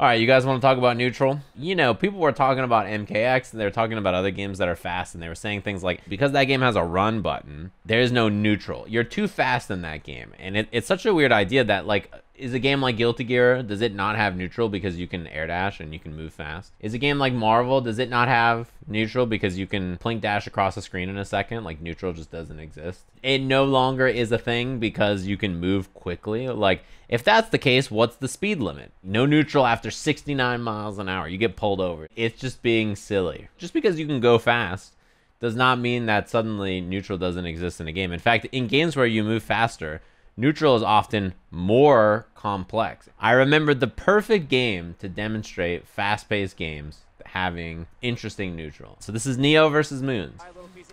All right, you guys want to talk about neutral? You know, people were talking about MKX and they were talking about other games that are fast, and they were saying things like, because that game has a run button, there is no neutral. You're too fast in that game. And it's such a weird idea that, like, is a game like Guilty Gear, does it not have neutral because you can air dash and you can move fast? Is a game like Marvel, does it not have neutral because you can plink dash across the screen in a second? Like, neutral just doesn't exist. It no longer is a thing because you can move quickly. Like, if that's the case, what's the speed limit? No neutral after 69 miles an hour. You get pulled over. It's just being silly. Just because you can go fast does not mean that suddenly neutral doesn't exist in a game. In fact, in games where you move faster, neutral is often more complex. I remember the perfect game to demonstrate fast-paced games having interesting neutral. So this is Neo versus Moons.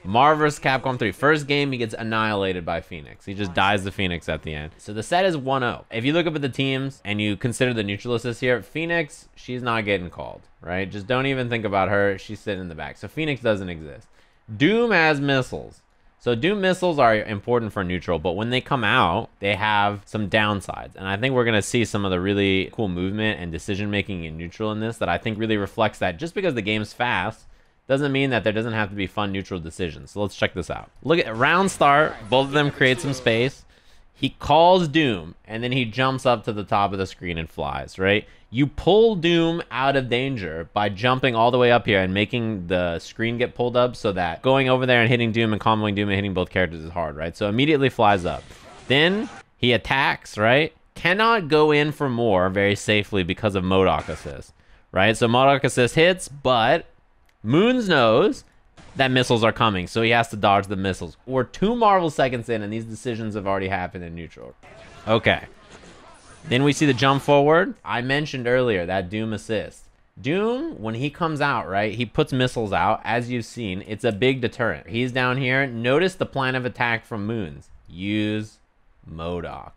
Marvel vs. Capcom 3. First game, he gets annihilated by Phoenix. He just dies to Phoenix at the end. So the set is 1-0. If you look up at the teams and you consider the neutral assist here, Phoenix, she's not getting called, right? Just don't even think about her. She's sitting in the back. So Phoenix doesn't exist. Doom has missiles. So Doom missiles are important for neutral, but when they come out, they have some downsides. And I think we're going to see some of the really cool movement and decision-making in neutral in this that I think really reflects that just because the game's fast doesn't mean that there doesn't have to be fun neutral decisions. So let's check this out. Look at round start. Both of them create some space. He calls Doom, and then he jumps up to the top of the screen and flies, right? You pull Doom out of danger by jumping all the way up here and making the screen get pulled up so that going over there and hitting Doom and comboing Doom and hitting both characters is hard, right? So immediately flies up. Then he attacks, right? Cannot go in for more very safely because of MODOK assist, right? So MODOK assist hits, but Moons knows that missiles are coming, so he has to dodge the missiles. We're 2 Marvel seconds in, and these decisions have already happened in neutral. Okay. Then we see the jump forward. I mentioned earlier that Doom assist. Doom, when he comes out, right, he puts missiles out. As you've seen, it's a big deterrent. He's down here. Notice the plan of attack from Moons. Use MODOK.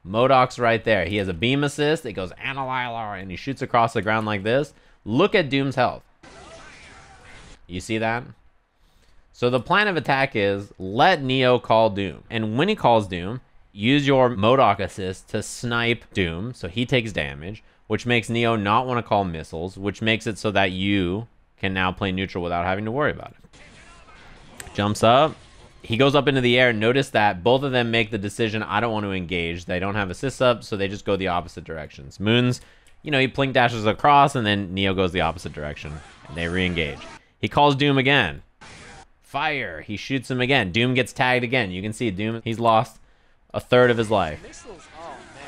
MODOK's right there. He has a beam assist. It goes Annihilar, and he shoots across the ground like this. Look at Doom's health. You see that? So the plan of attack is let Neo call Doom. And when he calls Doom, use your MODOK assist to snipe Doom so he takes damage, which makes Neo not want to call missiles, which makes it so that you can now play neutral without having to worry about it. Jumps up. He goes up into the air. Notice that both of them make the decision, I don't want to engage. They don't have assists up, so they just go the opposite directions. Moons, you know, he plink dashes across, and then Neo goes the opposite direction, and they re-engage. He calls Doom again. Fire. He shoots him again. Doom gets tagged again. You can see Doom, he's lost a third of his life.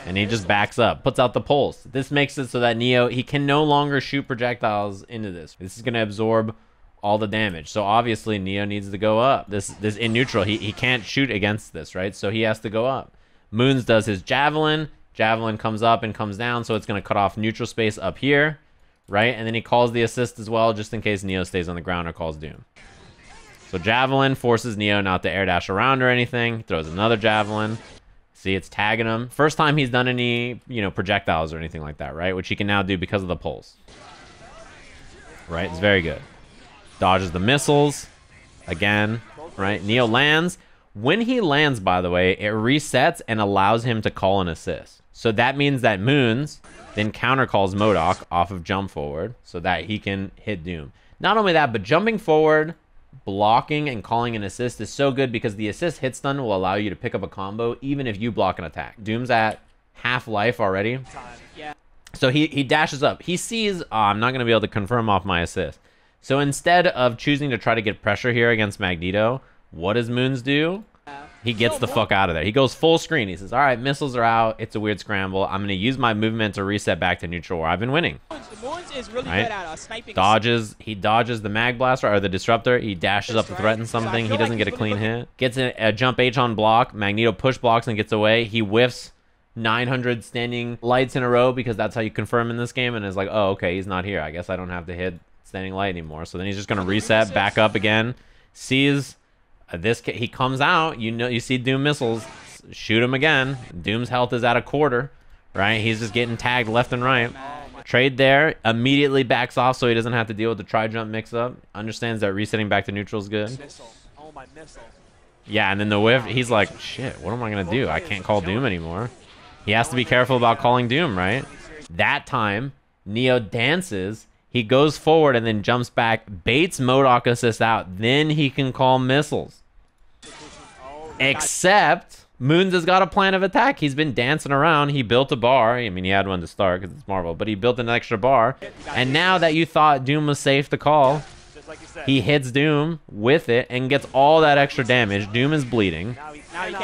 And he just backs up, puts out the pulse. This makes it so that Neo, he can no longer shoot projectiles into this. This is going to absorb all the damage. So obviously Neo needs to go up. This in neutral, he can't shoot against this, right? So he has to go up. Moons does his javelin. Javelin comes up and comes down, so it's going to cut off neutral space up here, right? And then he calls the assist as well, just in case Neo stays on the ground or calls Doom. So Javelin forces Neo not to air dash around or anything. Throws another Javelin. See, it's tagging him. First time he's done any, you know, projectiles or anything like that, right? Which he can now do because of the pulse. Right? It's very good. Dodges the missiles. Again, right? Neo lands. When he lands, by the way, it resets and allows him to call an assist. So that means that Moons then counter calls MODOK off of jump forward so that he can hit Doom. Not only that, but jumping forward, blocking and calling an assist is so good because the assist hit stun will allow you to pick up a combo even if you block an attack. Doom's at half life already. Yeah. So he dashes up. He sees, oh, I'm not going to be able to confirm off my assist. So instead of choosing to try to get pressure here against Magneto, what does Moons do? He gets the fuck out of there. He goes full screen. He says, all right, missiles are out. It's a weird scramble. I'm going to use my movement to reset back to neutral where I've been winning. Moons is really Right? good at sniping. He dodges the mag blaster or the disruptor. He dashes up to threaten something. He doesn't get a clean hit. Gets a jump H on block. Magneto push blocks and gets away. He whiffs 900 standing lights in a row because that's how you confirm in this game, and is like, oh, okay, he's not here. I guess I don't have to hit standing light anymore. So then he's just going to reset back up again. Sees he comes out. You see Doom missiles. Shoot him again. Doom's health is at a quarter, right? He's just getting tagged left and right. Trade there, immediately backs off so he doesn't have to deal with the tri-jump mix-up. Understands that resetting back to neutral is good. Oh, my missile. Yeah, and then the whiff, he's like, shit, what am I going to do? I can't call Doom anymore. He has to be careful about calling Doom, right? That time, Neo dances. He goes forward and then jumps back, baits Modok assist out. Then he can call missiles. Except Moons has got a plan of attack. He's been dancing around. He built a bar. I mean, he had one to start because it's Marvel, but he built an extra bar. And now that you thought Doom was safe to call, he hits Doom with it and gets all that extra damage. Doom is bleeding.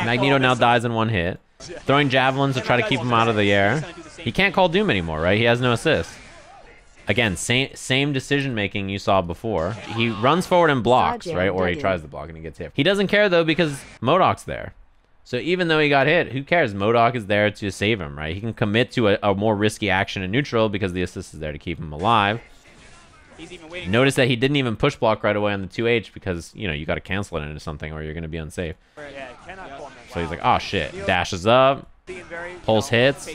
Magneto now dies in one hit. Throwing javelins to try to keep him out of the air. He can't call Doom anymore, right? He has no assist. Again, same decision making you saw before. He runs forward and blocks, right? Or he tries to block and he gets hit. He doesn't care though because Modok's there. So even though he got hit, who cares? Modok is there to save him, right? He can commit to a more risky action in neutral because the assist is there to keep him alive. Notice that he didn't even push block right away on the 2H because, you know, you got to cancel it into something or you're going to be unsafe. So he's like, oh shit. Dashes up. Pulse hits.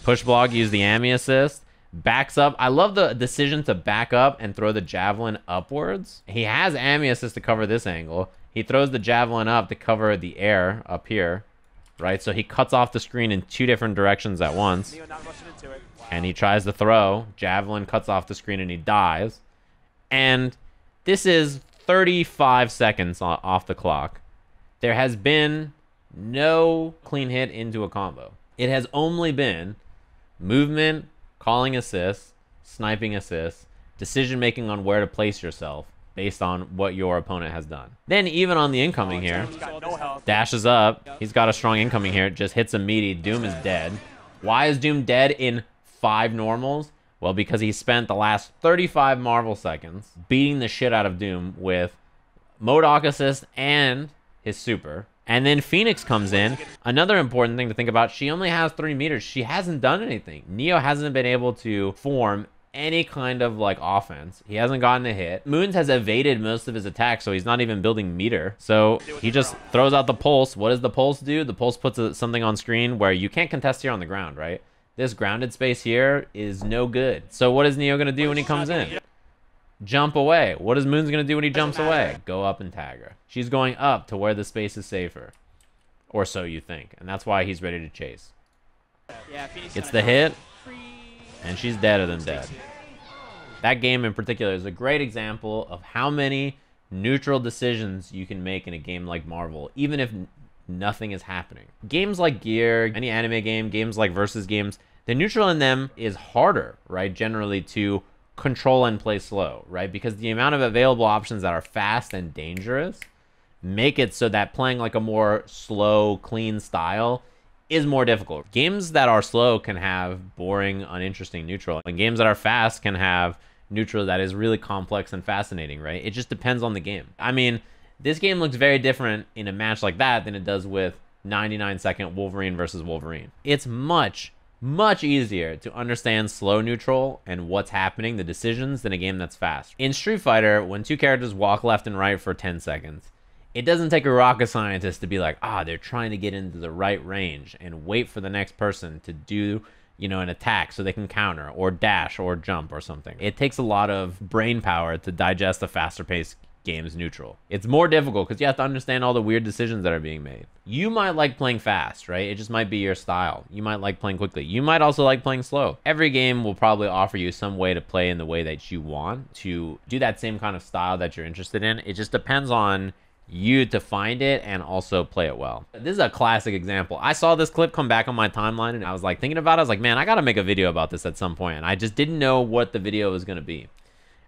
Push block, use the Ami assist. Backs up. I love the decision to back up and throw the javelin upwards. He has Ami assist to cover this angle. He throws the javelin up to cover the air up here, right? So he cuts off the screen in 2 different directions at once. And he tries to throw. Javelin cuts off the screen and he dies. And this is 35 seconds off the clock. There has been no clean hit into a combo. It has only been movement, calling assists, sniping assists, decision making on where to place yourself based on what your opponent has done. Then even on the incoming here, dashes up. He's got a strong incoming here. Just hits a meaty. Doom is dead. Why is Doom dead in 5 normals? Well, because he spent the last 35 Marvel seconds beating the shit out of Doom with Modok assist and his super. And then Phoenix comes in. Another important thing to think about, she only has 3 meters. She hasn't done anything. Neo hasn't been able to form any kind of like offense. He hasn't gotten a hit. Moons has evaded most of his attacks, so he's not even building meter. So he just throws out the pulse. What does the pulse do? The pulse puts something on screen where you can't contest here on the ground, right? This grounded space here is no good. So what is Neo gonna do when he comes in? Jump away. What is Moon's gonna do when he jumps away? Go up and tag her. She's going up to where the space is safer. Or so you think. And that's why he's ready to chase. Gets the hit, and she's deader than dead. That game in particular is a great example of how many neutral decisions you can make in a game like Marvel, even if nothing is happening. Games like Gear, any anime game, games like versus games, the neutral in them is harder, right? Generally to control and play slow, right? Because the amount of available options that are fast and dangerous make it so that playing like a more slow, clean style is more difficult. Games that are slow can have boring, uninteresting neutral, and games that are fast can have neutral that is really complex and fascinating, right? It just depends on the game. I mean, this game looks very different in a match like that than it does with 99-second Wolverine versus Wolverine. It's much easier to understand slow neutral and what's happening, the decisions, than a game that's fast. In Street Fighter, when 2 characters walk left and right for 10 seconds, it doesn't take a rocket scientist to be like, they're trying to get into the right range and wait for the next person to do, you know, an attack so they can counter or dash or jump or something. It takes a lot of brain power to digest a faster paced game's neutral. It's more difficult because you have to understand all the weird decisions that are being made. You might like playing fast, right? It just might be your style. You might like playing quickly. You might also like playing slow. Every game will probably offer you some way to play in the way that you want to do that same kind of style that you're interested in. It just depends on you to find it and also play it well. This is a classic example. I saw this clip come back on my timeline and I was like thinking about it. I was like, man, I gotta make a video about this at some point. And I just didn't know what the video was gonna be.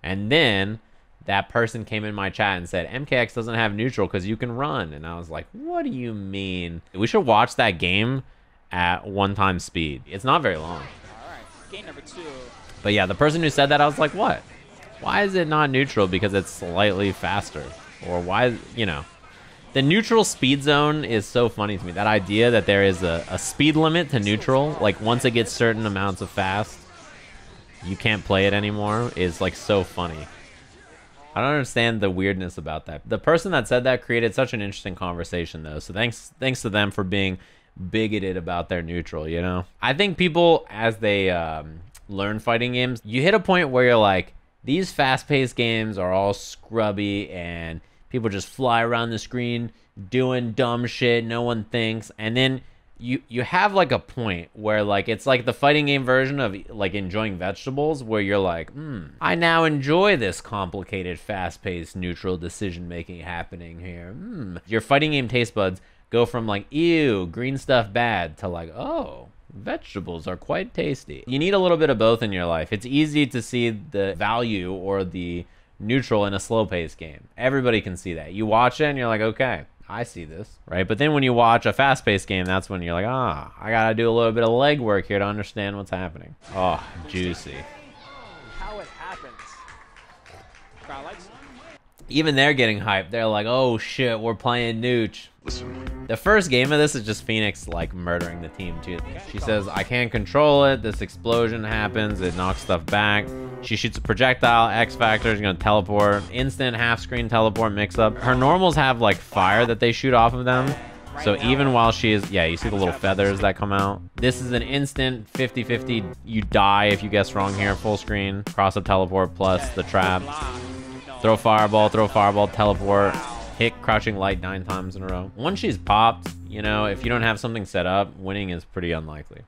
And then that person came in my chat and said, MKX doesn't have neutral because you can run. And I was like, what do you mean? We should watch that game at 1x speed. It's not very long. All right, game number 2. But yeah, the person who said that, I was like, what? Why is it not neutral? Because it's slightly faster. Or why, you know. The neutral speed zone is so funny to me. That idea that there is a speed limit to neutral, like once it gets certain amounts of fast, you can't play it anymore, is like so funny. I don't understand the weirdness about that. The person that said that created such an interesting conversation though. So thanks to them for being bigoted about their neutral, you know? I think people, as they learn fighting games, you hit a point where you're like, these fast-paced games are all scrubby and people just fly around the screen doing dumb shit. No one thinks. And then you have like a point where like it's like the fighting game version of like enjoying vegetables, where you're like, I now enjoy this complicated, fast-paced, neutral decision making happening here. Your fighting game taste buds go from like, ew, green stuff bad, to like, oh, vegetables are quite tasty. You need a little bit of both in your life. It's easy to see the value or the neutral in a slow-paced game. Everybody can see that. You watch it and you're like, okay, I see this, right? But then when you watch a fast-paced game, that's when you're like, I gotta do a little bit of legwork here to understand what's happening. Oh, juicy. How it happens. Crowd likes it. Even they're getting hyped. They're like, oh shit, we're playing Nooch. Listen. The first game of this is just Phoenix like murdering the team too. She says, I can't control it. This explosion happens. It knocks stuff back. She shoots a projectile. X Factor is going to teleport. Instant half screen teleport mix up. Her normals have like fire that they shoot off of them. So even while she is, yeah, you see the little feathers that come out. This is an instant 50-50. You die if you guess wrong here. Full screen. Cross up teleport plus the trap. Throw fireball, teleport. Hit crouching light 9 times in a row. Once she's popped, you know, if you don't have something set up, winning is pretty unlikely.